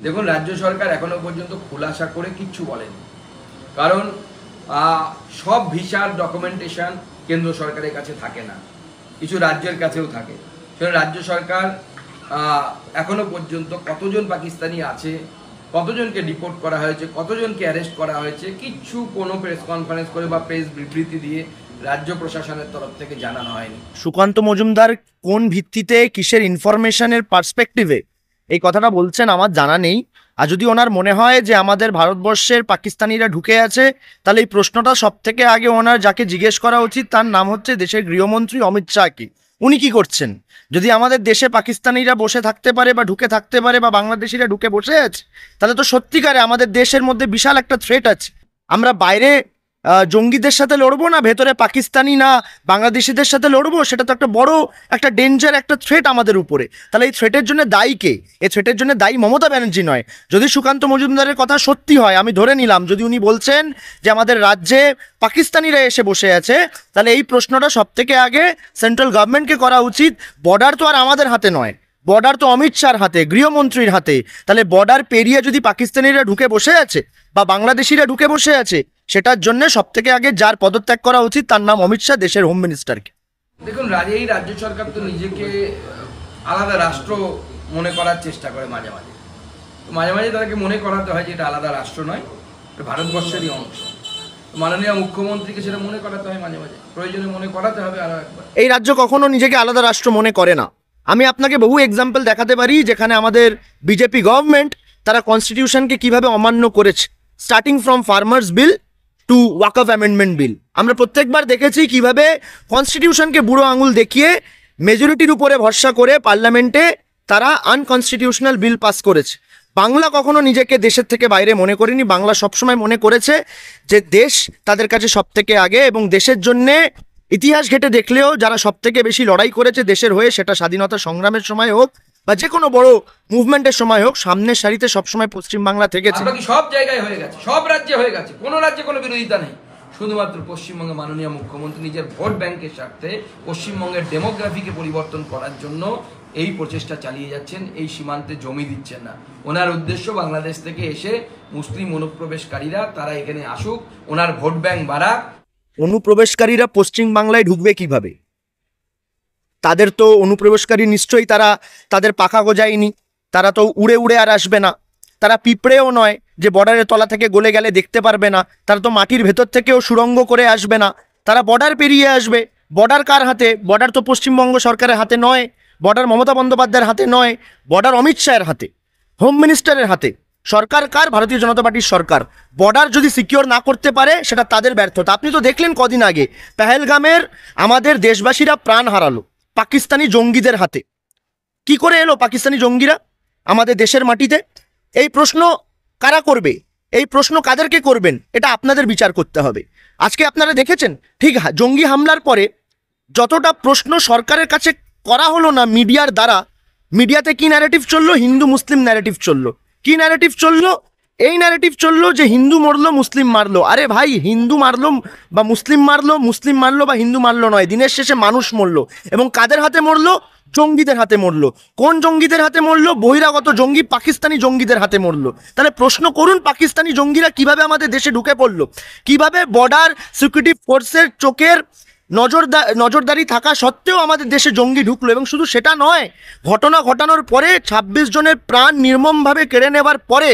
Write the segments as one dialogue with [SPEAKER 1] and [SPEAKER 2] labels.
[SPEAKER 1] দেখুন, রাজ্য সরকার এখনো পর্যন্ত খোলাসা করে কিচ্ছু বলেনি। কারণ সব ভিসার ডকুমেন্টেশন কেন্দ্র সরকারের কাছে থাকে না, কিছু রাজ্যের কাছেও থাকে। সেখানে রাজ্য সরকার এখনো পর্যন্ত কতজন পাকিস্তানি আছে, কতজনকে ডিপোর্ট করা হয়েছে, কতজনকে অ্যারেস্ট করা হয়েছে, কিচ্ছু কোনো প্রেস কনফারেন্স করে বা প্রেস বিবৃতি দিয়ে রাজ্য প্রশাসনের তরফ থেকে জানানো হয়নি।
[SPEAKER 2] সুকান্ত মজুমদার কোন ভিত্তিতে, কিসের ইনফরমেশনের পার্সপেক্টিভে এই কথাটা বলছেন আমার জানা নেই। আর যদি ওনার মনে হয় যে আমাদের ভারতবর্ষের পাকিস্তানিরা ঢুকে আছে, তাহলে এই প্রশ্নটা সব থেকে আগে ওনার যাকে জিজ্ঞেস করা উচিত তার নাম হচ্ছে দেশের গৃহমন্ত্রী অমিত শাহকে। উনি কি করছেন? যদি আমাদের দেশে পাকিস্তানিরা বসে থাকতে পারে বা ঢুকে থাকতে পারে বা বাংলাদেশিরা ঢুকে বসে আছে, তাহলে তো সত্যিকারে আমাদের দেশের মধ্যে বিশাল একটা থ্রেট আছে। আমরা বাইরে জঙ্গিদের সাথে লড়বো না ভেতরে পাকিস্তানি না বাংলাদেশিদের সাথে লড়বো, সেটা তো একটা বড় একটা ডেঞ্জার, একটা থ্রেট আমাদের উপরে। তাহলে এই থ্রেটের জন্য দায়ী কে? এই থ্রেটের জন্য দায়ী মমতা ব্যানার্জি নয়। যদি সুকান্ত মজুমদারের কথা সত্যি হয়, আমি ধরে নিলাম যদি উনি বলছেন যে আমাদের রাজ্যে পাকিস্তানিরা এসে বসে আছে, তাহলে এই প্রশ্নটা সব থেকে আগে সেন্ট্রাল গভর্নমেন্টকে করা উচিত। বর্ডার তো আর আমাদের হাতে নয়, বর্ডার তো অমিত শাহর হাতে, গৃহমন্ত্রীর হাতে। তাহলে বর্ডার পেরিয়ে যদি পাকিস্তানিরা ঢুকে বসে আছে বা বাংলাদেশিরা ঢুকে বসে আছে, সেটার জন্য সব থেকে আগে যার পদত্যাগ করা উচিত তার নাম অমিত শাহ, দেশের হোম মিনিস্টারকে।
[SPEAKER 1] দেখুন, এই রাজ্য সরকার তো নিজেকে আলাদা রাষ্ট্র মনে করার চেষ্টা করে মাঝে মাঝে। তো মাঝে মাঝে তাদেরকে মনে করাতে হয় যে এটা আলাদা রাষ্ট্র নয়, এটা ভারতবর্ষেরই অংশ। মাননীয় মুখ্যমন্ত্রীকে সেটা মনে করাতে হয় মাঝে মাঝে, প্রয়োজনে মনে করাতে হবে আরও একবার।
[SPEAKER 2] এই রাজ্য কখনো নিজেকে আলাদা রাষ্ট্র মনে করে না। আমি আপনাকে বহু এক্সাম্পল দেখাতে পারি যেখানে আমাদের বিজেপি গভর্নমেন্ট তারা কনস্টিটিউশনকে কিভাবে অমান্য করেছে, starting from farmers bill to Waqf amendment bill. আমরা প্রত্যেকবার দেখেছি কিভাবে কনস্টিটিউশনকে বুড়ো আঙুল দেখিয়ে মেজরিটির উপরে ভরসা করে পার্লামেন্টে তারা আনকনস্টিটিউশনাল বিল পাস করেছে। বাংলা কখনো নিজেকে দেশের থেকে বাইরে মনে করেনি। বাংলা সবসময় মনে করেছে যে দেশ তাদের কাছে সব থেকে আগে, এবং দেশের জন্যে ইতিহাস ঘেটে দেখলেও যারা সব থেকে বেশি লড়াই করেছে দেশের হয়ে, সেটা স্বাধীনতা সংগ্রামের সময় হোক বা যে কোনো বড় মুভমেন্টের সময় হোক, সামনের সারিতে সবসময় পশ্চিমবাংলা থেকেছে।
[SPEAKER 1] বাকি সব জায়গায় হয়ে গেছে, সব রাজ্যে হয়ে গেছে, কোনো রাজ্যে কোনো বিরোধিতা নেই। শুধুমাত্র পশ্চিমবঙ্গে মাননীয় মুখ্যমন্ত্রী নিজের ভোট ব্যাংকের স্বার্থে পশ্চিমবঙ্গের ডেমোগ্রাফিকে পরিবর্তন করার জন্য এই প্রচেষ্টা চালিয়ে যাচ্ছেন, এই সীমান্তে জমি দিচ্ছেন না। ওনার উদ্দেশ্য বাংলাদেশ থেকে এসে মুসলিম অনুপ্রবেশকারীরা তারা এখানে আসুক, ওনার ভোট ব্যাংক বাড়াক।
[SPEAKER 2] অনুপ্রবেশকারীরা পশ্চিমবাংলায় ঢুকবে কিভাবে? তাদের তো অনুপ্রবেশকারী নিশ্চয়ই তারা তাদের পাখা গজায়নি, তারা তো উড়ে উড়ে আর আসবে না। তারা পিঁপড়েও নয় যে বর্ডারের তলা থেকে গলে গেলে দেখতে পারবে না। তারা তো মাটির ভেতর থেকেও সুড়ঙ্গ করে আসবে না, তারা বর্ডার পেরিয়ে আসবে। বর্ডার কার হাতে? বর্ডার তো পশ্চিমবঙ্গ সরকারের হাতে নয়, বর্ডার মমতা বন্দ্যোপাধ্যায়ের হাতে নয়, বর্ডার অমিত শাহের হাতে, হোম মিনিস্টারের হাতে। সরকার কার? ভারতীয় জনতা পার্টির সরকার। বর্ডার যদি সিকিওর না করতে পারে সেটা তাদের ব্যর্থতা। আপনি তো দেখলেন কদিন আগে পেহেলগামের আমাদের দেশবাসীরা প্রাণ হারালো পাকিস্তানি জঙ্গিদের হাতে। কি করে এলো পাকিস্তানি জঙ্গিরা আমাদের দেশের মাটিতে? এই প্রশ্ন কারা করবে? এই প্রশ্ন কাদেরকে করবেন? এটা আপনাদের বিচার করতে হবে। আজকে আপনারা দেখেছেন ঠিক জঙ্গি হামলার পরে যতটা প্রশ্ন সরকারের কাছে করা হলো না মিডিয়ার দ্বারা, মিডিয়াতে কি ন্যারেটিভ চললো? হিন্দু মুসলিম ন্যারেটিভ চললো। কি ন্যারেটিভ চললো? এই ন্যারেটিভ চললো যে হিন্দু মরলো মুসলিম মারলো। আরে ভাই, হিন্দু মারলো বা মুসলিম মারলো, মুসলিম মারলো বা হিন্দু মারলো নয়, দিনের শেষে মানুষ মরলো। এবং কাদের হাতে মরলো? জঙ্গিদের হাতে মরলো। কোন জঙ্গিদের হাতে মরলো? বহিরাগত জঙ্গি, পাকিস্তানি জঙ্গিদের হাতে মরলো। তাহলে প্রশ্ন করুন, পাকিস্তানি জঙ্গিরা কিভাবে আমাদের দেশে ঢুকে পড়লো? কিভাবে বর্ডার সিকিউরিটি ফোর্সের চোখের নজরদারি থাকা সত্ত্বেও আমাদের দেশে জঙ্গি ঢুকলো? এবং শুধু সেটা নয়, ঘটনা ঘটানোর পরে 26 জনের প্রাণ নির্মমভাবে কেড়ে নেবার পরে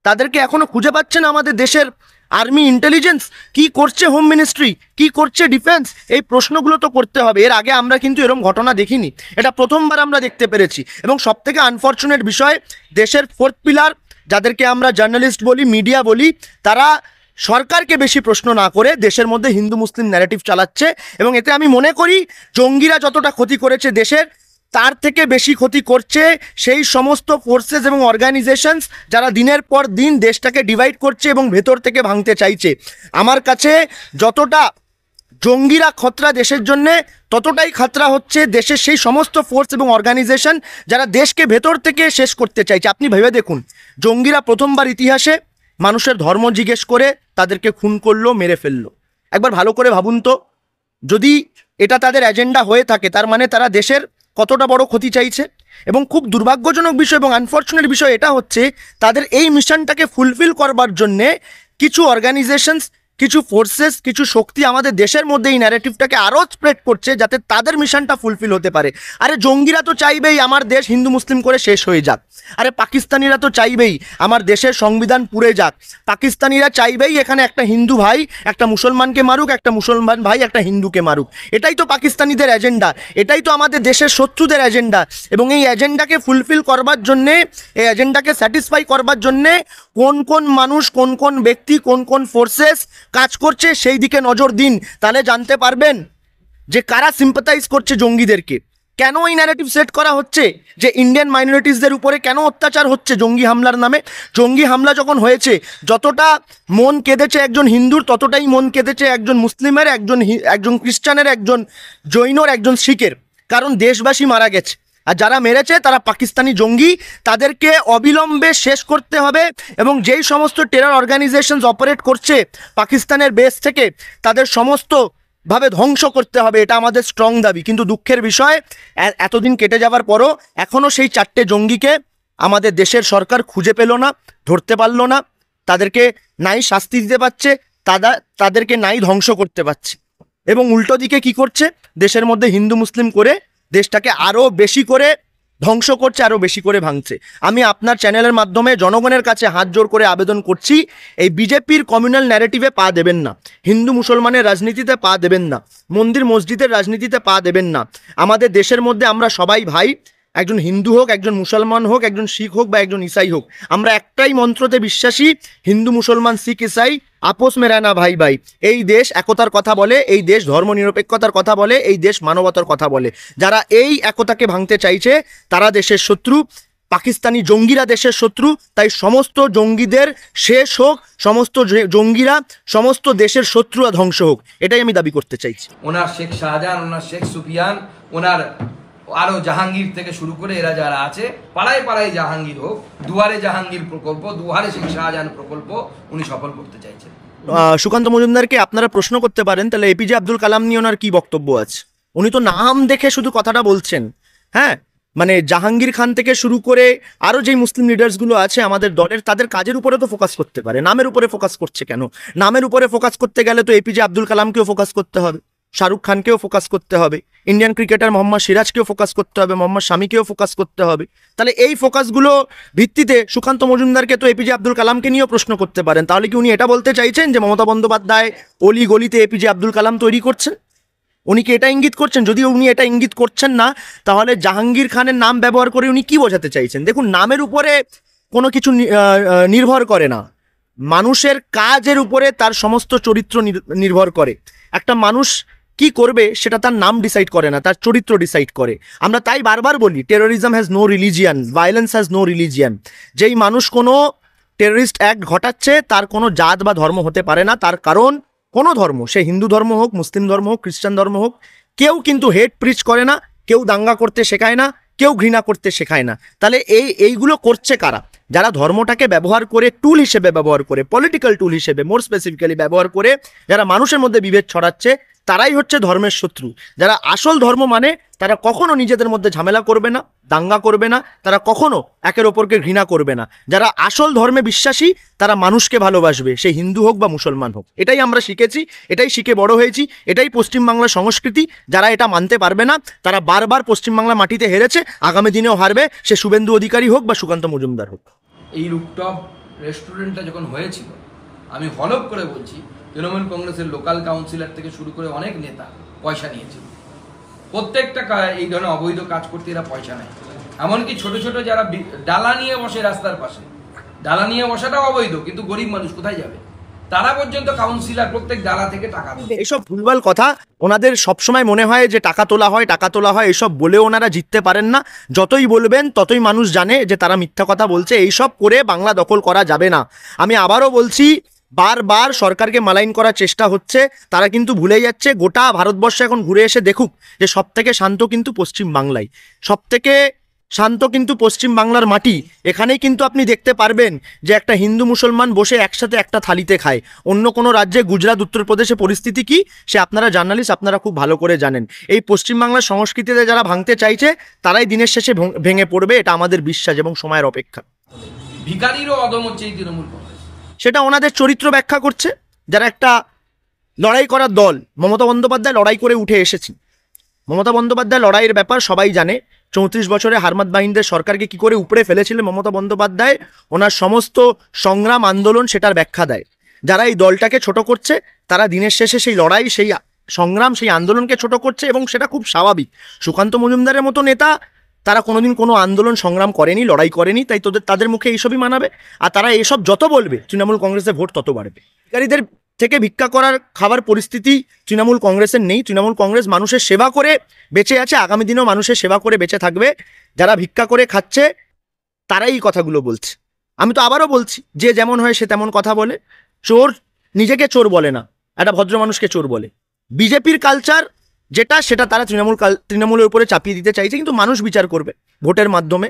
[SPEAKER 2] তাদেরকে এখনো খুঁজে পাচ্ছে না আমাদের দেশের আর্মি, ইন্টেলিজেন্স। কি করছে হোম মিনিস্ট্রি, কি করছে ডিফেন্স? এই প্রশ্নগুলো তো করতে হবে। এর আগে আমরা কিন্তু এরকম ঘটনা দেখিনি, এটা প্রথমবার আমরা দেখতে পেরেছি। এবং সবথেকে আনফর্চুনেট বিষয়, দেশের ফোর্থ পিলার যাদেরকে আমরা জার্নালিস্ট বলি, মিডিয়া বলি, তারা সরকারকে বেশি প্রশ্ন না করে দেশের মধ্যে হিন্দু মুসলিম ন্যারেটিভ চালাচ্ছে। এবং এতে আমি মনে করি জঙ্গিরা যতটা ক্ষতি করেছে দেশের, তার থেকে বেশি ক্ষতি করছে সেই সমস্ত ফোর্সেস এবং অর্গানাইজেশনস যারা দিনের পর দিন দেশটাকে ডিভাইড করছে এবং ভেতর থেকে ভাঙতে চাইছে। আমার কাছে যতটা জঙ্গিরা খতরা দেশের জন্যে, ততটাই খতরা হচ্ছে দেশের সেই সমস্ত ফোর্স এবং অর্গানাইজেশন যারা দেশকে ভেতর থেকে শেষ করতে চাইছে। আপনি ভেবে দেখুন, জঙ্গিরা প্রথমবার ইতিহাসে মানুষের ধর্ম জিজ্ঞেস করে তাদেরকে খুন করলো, মেরে ফেললো। একবার ভালো করে ভাবুন তো, যদি এটা তাদের এজেন্ডা হয়ে থাকে, তার মানে তারা দেশের কতটা বড় ক্ষতি চাইছে। এবং খুব দুর্ভাগ্যজনক বিষয় এবং আনফর্চুনেট বিষয় এটা হচ্ছে, তাদের এই মিশনটাকে ফুলফিল করবার জন্যে কিছু অর্গানাইজেশনস, কিছু ফোর্সেস, কিছু শক্তি আমাদের দেশের মধ্যে এই ন্যারেটিভটাকে আরও স্প্রেড করছে যাতে তাদের মিশনটা ফুলফিল হতে পারে। আরে জঙ্গিরা তো চাইবেই আমার দেশ হিন্দু মুসলিম করে শেষ হয়ে যাক। আরে পাকিস্তানিরা তো চাইবেই আমার দেশের সংবিধান পুড়ে যাক। পাকিস্তানিরা চাইবেই এখানে একটা হিন্দু ভাই একটা মুসলমানকে মারুক, একটা মুসলমান ভাই একটা হিন্দুকে মারুক। এটাই তো পাকিস্তানিদের এজেন্ডা, এটাই তো আমাদের দেশের শত্রুদের এজেন্ডা। এবং এই এজেন্ডাকে ফুলফিল করবার জন্যে, এই এজেন্ডাকে স্যাটিসফাই করবার জন্যে কোন কোন মানুষ, কোন কোন ব্যক্তি, কোন কোন ফোর্সেস কাজ করছে সেই দিকে নজর দিন, তাহলে জানতে পারবেন যে কারা সিম্পাথাইজ করছে জঙ্গিদেরকে। কেন এই ন্যারেটিভ সেট করা হচ্ছে যে ইন্ডিয়ান মাইনরিটিসদের উপরে কেন অত্যাচার হচ্ছে জঙ্গি হামলার নামে? জঙ্গি হামলা যখন হয়েছে, যতটা মন কেঁদেছে একজন হিন্দুর, ততটাই মন কেঁদেছে একজন মুসলিমের, একজন খ্রিস্টানের, একজন জৈনর, একজন শিখের। কারণ দেশবাসী মারা গেছে, আর যারা মেরেছে তারা পাকিস্তানি জঙ্গি। তাদেরকে অবিলম্বে শেষ করতে হবে এবং যেই সমস্ত টেরর অর্গানাইজেশনস অপারেট করছে পাকিস্তানের বেস থেকে, তাদের সমস্ত ভাবে ধ্বংস করতে হবে। এটা আমাদের স্ট্রং দাবি। কিন্তু দুঃখের বিষয়, এতদিন কেটে যাওয়ার পরও এখনও সেই 4টে জঙ্গিকে আমাদের দেশের সরকার খুঁজে পেল না, ধরতে পারল না। তাদেরকে নাই শাস্তি দিতে পারছে, তাদেরকে নাই ধ্বংস করতে পারছে। এবং উল্টো দিকে কি করছে, দেশের মধ্যে হিন্দু মুসলিম করে দেশটাকে আরও বেশি করে ধ্বংস করছে, আরও বেশি করে ভাঙছে। আমি আপনার চ্যানেলের মাধ্যমে জনগণের কাছে হাত জোড় করে আবেদন করছি, এই বিজেপির কমিউনাল ন্যারেটিভে পা দেবেন না, হিন্দু মুসলমানের রাজনীতিতে পা দেবেন না, মন্দির মসজিদের রাজনীতিতে পা দেবেন না। আমাদের দেশের মধ্যে আমরা সবাই ভাই, একজন হিন্দু হোক, একজন মুসলমান হোক, একজন শিখ হোক বা একজন ইসাই হোক, আমরা একটাই মন্ত্রতে বিশ্বাসী, হিন্দু মুসলমান শিখ ইসাই আপোষ মে রহনা ভাই ভাই। এই দেশ একতার কথা বলে, এই দেশ ধর্মনিরপেক্ষতার কথা বলে, এই দেশ মানবতার কথা বলে। যারা এই একতাকে ভাঙতে চাইছে তারা দেশের শত্রু, পাকিস্তানি জঙ্গিরা দেশের শত্রু। তাই সমস্ত জঙ্গিদের শেষ হোক, সমস্ত জঙ্গিরা সমস্ত দেশের শত্রু আর ধ্বংস হোক, এটাই আমি দাবি করতে চাইছি।
[SPEAKER 1] ওনার শেখ শাহজাহান, ওনার শেখ সুফিয়ান, ওনার আরো জাহাঙ্গীর থেকে শুরু করে এরা যারা আছে, পাড়ায় পাড়ায় জাহাঙ্গীর হোক, দুয়ারে জাহাঙ্গীর প্রকল্প, দুয়ারে শেখ শাহজাহান প্রকল্প উনি সফল করতে চাইছেন।
[SPEAKER 2] সুকান্ত মজুমদারকে আপনারা প্রশ্ন করতে পারেন, তাহলে এপিজে আব্দুল কালাম নিয়ে ওনার কি বক্তব্য আছে? উনি তো নাম দেখে শুধু কথাটা বলছেন। হ্যাঁ, মানে জাহাঙ্গীর খান থেকে শুরু করে আরও যেই মুসলিম লিডার্সগুলো আছে আমাদের দলের, তাদের কাজের উপরে তো ফোকাস করতে পারে, নামের উপরে ফোকাস করছে কেন? নামের উপরে ফোকাস করতে গেলে তো এপিজে আব্দুল কালামকেও ফোকাস করতে হবে, শাহরুখ খানকেও ফোকাস করতে হবে, ইন্ডিয়ান ক্রিকেটার মোহাম্মদ সিরাজকেও ফোকাস করতে হবে, মোহাম্মদ শামিকেও ফোকাস করতে হবে। তাহলে এই ফোকাসগুলো ভিত্তিতে সুকান্ত মজুমদারকে তো এপিজে আব্দুল কালামকে নিয়েও প্রশ্ন করতে পারেন। তাহলে কি উনি এটা বলতে চাইছেন যে মমতা বন্দ্যোপাধ্যায় অলি গলিতে এপিজে আব্দুল কালাম তৈরি করছেন? উনি কি এটা ইঙ্গিত করছেন? যদি উনি এটা ইঙ্গিত করছেন না, তাহলে জাহাঙ্গীর খানের নাম ব্যবহার করে উনি কি বোঝাতে চাইছেন? দেখুন, নামের উপরে কোনো কিছু নির্ভর করে না, মানুষের কাজের উপরে তার সমস্ত চরিত্র নির্ভর করে। একটা মানুষ কি করবে সেটা তার নাম ডিসাইড করে না, তার চরিত্র ডিসাইড করে। আমরা তাই বারবার বলি, terrorism has no religion, violence has no religion. যেই মানুষ কোনো টেররিস্ট অ্যাক্ট ঘটাচ্ছে তার কোনো জাত বা ধর্ম হতে পারে না। তার কারণ কোনো ধর্ম, সে হিন্দু ধর্ম হোক, মুসলিম ধর্ম হোক, খ্রিস্টান ধর্ম হোক, কেউ কিন্তু হেট প্রিচ করে না, কেউ দাঙ্গা করতে শেখায় না, কেউ ঘৃণা করতে শেখায় না। তাহলে এইগুলো করছে কারা? যারা ধর্মটাকে ব্যবহার করে, টুল হিসেবে ব্যবহার করে, পলিটিক্যাল টুল হিসেবে মোর স্পেসিফিক্যালি ব্যবহার করে যারা মানুষের মধ্যে বিভেদ ছড়াচ্ছে, তারাই হচ্ছে ধর্মের শত্রু। যারা আসল ধর্ম মানে, তারা কখনো নিজেদের মধ্যে ঝামেলা করবে না, দাঙ্গা করবে না, তারা কখনো একের ওপরকে ঘৃণা করবে না। যারা আসল ধর্মে বিশ্বাসী তারা মানুষকে ভালোবাসবে, সে হিন্দু হোক বা মুসলমান হোক। এটাই আমরা শিখেছি, এটাই শিখে বড় হয়েছি, এটাই পশ্চিমবাংলার সংস্কৃতি। যারা এটা মানতে পারবে না তারা বারবার পশ্চিমবাংলা মাটিতে হেরেছে, আগামী দিনেও হারবে, সে শুভেন্দু অধিকারী হোক বা সুকান্ত মজুমদার হোক।
[SPEAKER 1] এই রুফটপ রেস্টুরেন্টটা যখন হয়েছিল, আমি হলফ করে বলছি, তৃণমূল কংগ্রেসের লোকাল কাউন্সিলর থেকে শুরু করে অনেক নেতা পয়সা নিয়েছিল। প্রত্যেকটা এই ধরনের অবৈধ কাজ করতে এরা পয়সা নেয়। এমনকি ছোট ছোট যারা ডালা নিয়ে বসে রাস্তার পাশে, ডালা নিয়ে বসাটাও অবৈধ, কিন্তু গরিব মানুষ কোথায় যাবে? তারা পর্যন্ত কাউন্সিলর প্রত্যেক ডালা থেকে টাকা দেবে।
[SPEAKER 2] এইসব ভুলভাল কথা ওনাদের সবসময় মনে হয় যে টাকা তোলা হয়, টাকা তোলা হয়, এসব বলে ওনারা জিততে পারেন না। যতই বলবেন ততই মানুষ জানে যে তারা মিথ্যা কথা বলছে। এইসব করে বাংলা দখল করা যাবে না। আমি আবারও বলছি, বারবার সরকারকে মালাইন করার চেষ্টা হচ্ছে, তারা কিন্তু ভুলে যাচ্ছে। গোটা ভারতবর্ষ এখন ঘুরে এসে দেখুক যে সব থেকে শান্ত কিন্তু পশ্চিম বাংলায়, সব থেকে শান্ত কিন্তু পশ্চিম বাংলার মাটি। এখানেই কিন্তু আপনি দেখতে পারবেন যে একটা হিন্দু মুসলমান বসে একসাথে একটা থালিতে খায়। অন্য কোনো রাজ্যে, গুজরাট, উত্তরপ্রদেশে পরিস্থিতি কি সে আপনারা জার্নালিস্ট, আপনারা খুব ভালো করে জানেন। এই পশ্চিমবাংলার সংস্কৃতিতে যারা ভাঙতে চাইছে তারাই দিনের শেষে ভেঙে পড়বে, এটা আমাদের বিশ্বাস এবং সময়ের অপেক্ষা।
[SPEAKER 1] ভিখারিরও অদম হচ্ছে এই তৃণমূল কংগ্রেস।
[SPEAKER 2] সেটা ওনাদের চরিত্র ব্যাখ্যা করছে। যারা একটা লড়াই করার দল, মমতা বন্দ্যোপাধ্যায় লড়াই করে উঠে এসেছি। মমতা বন্দ্যোপাধ্যায় লড়াইয়ের ব্যাপার সবাই জানে। 34 বছরে হারমাত বাহিনীদের সরকারকে কি করে উপড়ে ফেলেছিলেন মমতা বন্দ্যোপাধ্যায়, ওনার সমস্ত সংগ্রাম আন্দোলন সেটার ব্যাখ্যা দেয়। যারা এই দলটাকে ছোট করছে তারা দিনের শেষে সেই লড়াই, সেই সংগ্রাম, সেই আন্দোলনকে ছোট করছে এবং সেটা খুব স্বাভাবিক। সুকান্ত মজুমদারের মতো নেতা, তারা কোনোদিন কোনো আন্দোলন সংগ্রাম করেনি, লড়াই করেনি, তাই তাদের মুখে এইসবই মানাবে। আর তারা এসব যত বলবে তৃণমূল কংগ্রেসের ভোট তত বাড়বে। ভিখারিদের থেকে ভিক্ষা করার খাবার পরিস্থিতি তৃণমূল কংগ্রেসের নেই। তৃণমূল কংগ্রেস মানুষের সেবা করে বেঁচে আছে, আগামী দিনেও মানুষের সেবা করে বেঁচে থাকবে। যারা ভিক্ষা করে খাচ্ছে তারাই এই কথাগুলো বলছে। আমি তো আবারও বলছি, যে যেমন হয় সে তেমন কথা বলে। চোর নিজেকে চোর বলে না, একটা ভদ্র মানুষকে চোর বলে। বিজেপির কালচার যেটা, সেটা তারা তৃণমূলের উপরে চাপিয়ে দিতে চাইছে, কিন্তু মানুষ বিচার করবে ভোটের মাধ্যমে।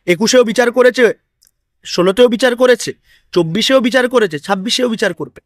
[SPEAKER 2] 21-এও বিচার করেছে, 16-তেও বিচার করেছে, 24-এও বিচার করেছে, 26-এও বিচার করবে।